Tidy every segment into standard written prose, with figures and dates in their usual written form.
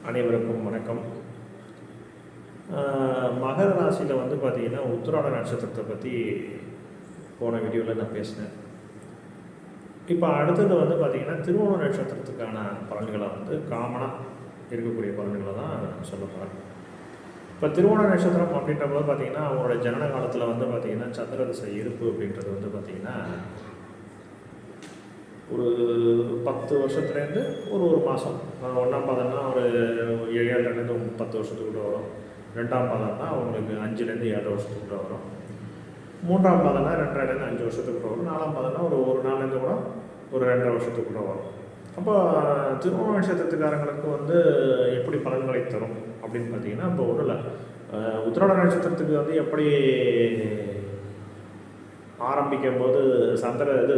அனைவருக்கும் வணக்கம். மகர ராசியில் பார்த்தீங்கன்னா உத்திராட நட்சத்திரத்தை பற்றி போன வீடியோவில் நான் பேசினேன். இப்போ அடுத்தது பார்த்தீங்கன்னா திருவோண நட்சத்திரத்துக்கான பலன்களை காமனாக இருக்கக்கூடிய பலன்களை தான் சொல்ல போகிறேன். இப்போ திருவோண நட்சத்திரம் அப்படின்ற போது பார்த்தீங்கன்னா அவங்களோட ஜனன காலத்தில் பார்த்தீங்கன்னா சந்திர திசை இருப்பு அப்படின்றது பார்த்தீங்கன்னா ஒரு 10 வருஷத்துலேருந்து ஒரு மாதம். 1ஆம் பாதம்னா ஒரு 7லேருந்து 10 வருஷத்துக்குள்ள வரும். 2ஆம் பாதம்னா அவங்களுக்கு 5லேருந்து 7 வருஷத்துக்குள்ள வரும். 3ஆம் பாதம்னா 2.5லேருந்து 5 வருஷத்துக்குள்ள வரும். 4ஆம் பாதம்னா ஒரு நாள்லேருந்து கூட ஒரு 2.5 வருஷத்துக்குள்ள வரும். அப்போ திருவோண நட்சத்திரத்துக்காரங்களுக்கு எப்படி பலன்களை தரும் அப்படின்னு பார்த்தீங்கன்னா, இப்போ ஒன்றும் இல்லை, உத்திராட நட்சத்திரத்துக்கு எப்படி ஆரம்பிக்கும் போது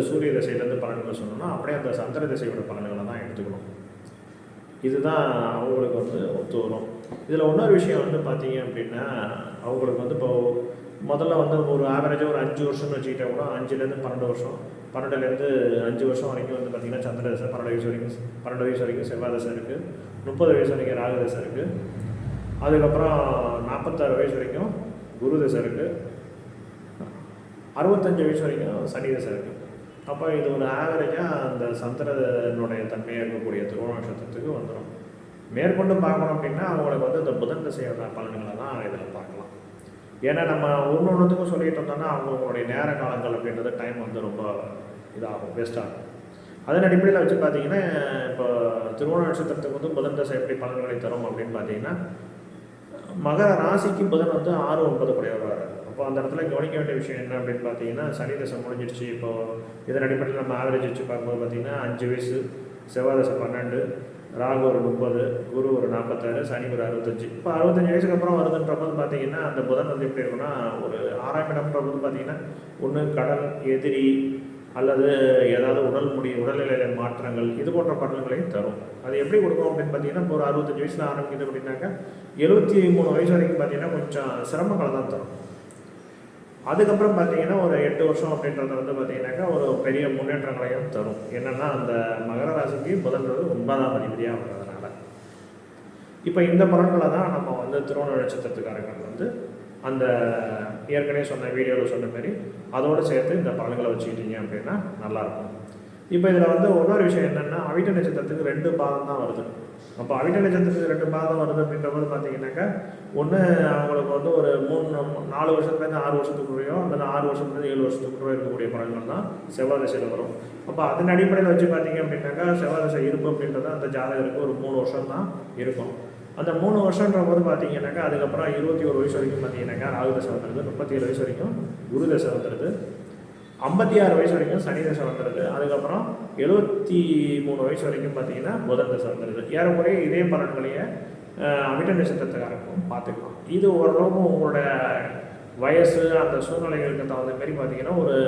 சூரிய திசையிலேருந்து பலன்கள் சொன்னோம்னா அப்படியே அந்த சந்திர திசையோட பலன்களை தான் எடுத்துக்கணும். இதுதான் அவங்களுக்கு ஒத்து வரும். இதில் இன்னொரு விஷயம் பார்த்தீங்க அப்படின்னா, அவங்களுக்கு இப்போ முதல்ல ஒரு ஆவரேஜாக ஒரு 5 வருஷம்னு வச்சுக்கிட்டா கூட 5லேருந்து 12 வருஷம், 12லேருந்து 5 வருஷம் வரைக்கும் பார்த்திங்கன்னா சந்திர தசை, 12 வயசு வரைக்கும் செவ்வாய் தசை இருக்குது, 30 வயசு வரைக்கும் ராகு தசை இருக்குது, அதுக்கப்புறம் 46 வயசு வரைக்கும் குரு தசை இருக்குது, 65 வயசு வரைக்கும் சனி தசை இருக்குது. அப்போ இது ஒரு ஆவரேஜாக அந்த சந்திரனுடைய தன்மையாக இருக்கக்கூடிய திருவோண நட்சத்திரத்துக்கு வந்துடும். மேற்கொண்டு பார்க்கணும் அப்படின்னா அவங்களுக்கு இந்த புதன் திசையோட பலன்களை தான் இதில் பார்க்கலாம். ஏன்னா நம்ம ஒன்றுத்துக்கும் சொல்லிட்டு இருந்தோம்னா அவங்களுடைய நேர காலங்கள் அப்படின்றது டைம் ரொம்ப இதாகும், வேஸ்ட்டாகும். அதன் அடிப்படையில் வச்சு பார்த்தீங்கன்னா இப்போ திருவோண நட்சத்திரத்துக்கு புதன் திசை எப்படி பலன்களை தரும் அப்படின்னு பார்த்தீங்கன்னா, மகர ராசிக்கு புதன் 6, 9 குடையவராக. அப்போ அந்த இடத்துல கவனிக்க வேண்டிய விஷயம் என்ன அப்படின்னு பார்த்தீங்கன்னா, சனி தசை முடிஞ்சிடுச்சு. இப்போது இதன் அடிப்படையில் நம்ம ஆவரேஜ் வச்சு பார்க்கும்போது பார்த்தீங்கன்னா 5 வயசு, செவ்வாய் தசை 12, ராகு ஒரு 30, குரு ஒரு 46, சனி ஒரு 65. இப்போ 65 வயசுக்கு அப்புறம் வருதுன்ற போது பார்த்தீங்கன்னா அந்த புதன் எப்படி இருக்குன்னா, ஒரு 6ஆம் இடம்ன்ற போது பார்த்தீங்கன்னா ஒன்று கடன், எதிரி அல்லது ஏதாவது உடல்நிலையில மாற்றங்கள், இது போன்ற பலன்களையும் தரும். அது எப்படி கொடுக்கும் அப்படின்னு பார்த்தீங்கன்னா, இப்போ ஒரு 65 வயசில் ஆரம்பிக்குது அப்படின்னாக்கா 73 வயசு வரைக்கும் பார்த்தீங்கன்னா கொஞ்சம் சிரமங்களை தான் தரும். அதுக்கப்புறம் பார்த்தீங்கன்னா ஒரு 8 வருஷம் அப்படின்றது பார்த்தீங்கன்னாக்கா ஒரு பெரிய முன்னேற்றங்களையும் தரும். என்னென்னா அந்த மகர ராசிக்கு புதன்றது 9ஆம் அதிபதியாக வர்றதுனால. இப்போ இந்த பலன்களை தான் நம்ம திருவோண நட்சத்திரத்துக்காரர்கள் அந்த ஏற்கனவே சொன்ன வீடியோவில் சொன்ன மாதிரி அதோடு சேர்த்து இந்த பலன்களை வச்சுக்கிட்டீங்க அப்படின்னா நல்லாயிருக்கும். இப்போ இதில் இன்னொரு விஷயம் என்னென்னா, அவிட்ட நட்சத்திரத்துக்கு 2 பாதம் தான் வருது. அப்போ அவிட்ட நட்சத்திரத்துக்கு 2 பாதம் வருது அப்படின்ற போது பார்த்தீங்கன்னாக்கா, ஒன்று அவங்களுக்கு ஒரு 4 வருஷத்துலேருந்து 6 வருஷத்துக்குள்ளேயோ அல்லது 6 வருஷத்துலேருந்து 7 வருஷத்துக்குள்ளே இருக்கக்கூடிய பலன்கள் தான் செவ்வாய் திசையில் வரும். அப்போ அதன் அடிப்படையில் வச்சு பார்த்தீங்க அப்படின்னாக்கா, செவ்வாய் திசை இருப்பு அப்படின்றது அந்த ஜாதகருக்கு ஒரு 3 வருஷம் தான் இருக்கும். அந்த 3 வருஷன்ற போது பார்த்தீங்கன்னாக்கா அதுக்கப்புறம் 21 வயசு வரைக்கும் பார்த்தீங்கன்னாக்கா ராகு தசை வந்துடுது, 37 வயசு வரைக்கும் குரு தசை வந்துடுது, 56 வயசு வரைக்கும் சனி தசை வந்துடுது, அதுக்கப்புறம் 73 வயசு வரைக்கும் பார்த்தீங்கன்னா புதன் தசை வந்துடுது. ஏறக்குறைய இதே பலன்களையே அவிட்ட நட்சத்திரத்துக்காரங்களும் பார்த்துக்கலாம். இது ஓரளவுக்கு உங்களோட வயசு அந்த சூழ்நிலைகளுக்கு தகுந்த மாதிரி பார்த்தீங்கன்னா ஒரு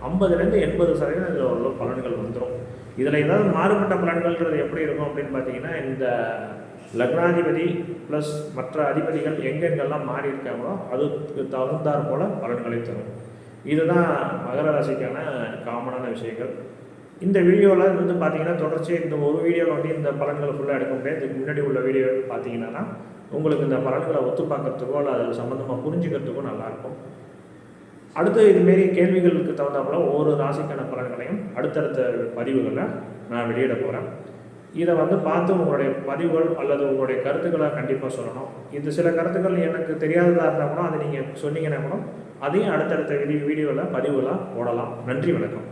50லேருந்து 80% இதில் ஓரளவு பலன்கள் வந்துடும். இதில் ஏதாவது மாறுபட்ட பலன்கள்ன்றது எப்படி இருக்கும் அப்படின்னு பார்த்தீங்கன்னா, இந்த லக்னாதிபதி ப்ளஸ் மற்ற அதிபதிகள் எங்கெங்கெல்லாம் மாறி இருக்காங்களோ அதுக்கு தகுந்தாற் போல் பலன்களை தரும். இதுதான் மகர ராசிக்கான காமனான விஷயங்கள். இந்த வீடியோவில் பார்த்தீங்கன்னா தொடர்ச்சி இந்த ஒரு வீடியோவில் இந்த பலன்களை ஃபுல்லாக எடுக்க முடியாது. இதுக்கு முன்னாடி உள்ள வீடியோ பார்த்தீங்கன்னா உங்களுக்கு இந்த பலன்களை ஒத்து பார்க்கறதுக்கோ அல்ல அது சம்மந்தமாக புரிஞ்சுக்கிறதுக்கோ நல்லாயிருக்கும். அடுத்து இதுமாரி கேள்விகளுக்கு தகுந்தாப்புல ஒவ்வொரு ராசிக்கான பலன்களையும் அடுத்தடுத்த பதிவுகளில் நான் வெளியிட போகிறேன். இதை பார்த்து உங்களுடைய பதிவுகள் அல்லது உங்களுடைய கருத்துக்களை கண்டிப்பாக சொல்லணும். இது சில கருத்துக்கள் எனக்கு தெரியாததாக இருந்தால் கூட அதை நீங்கள் சொன்னீங்கன்னா கூட அதையும் அடுத்தடுத்த வீடியோவில் பதிவுகளாக போடலாம். நன்றி, வணக்கம்.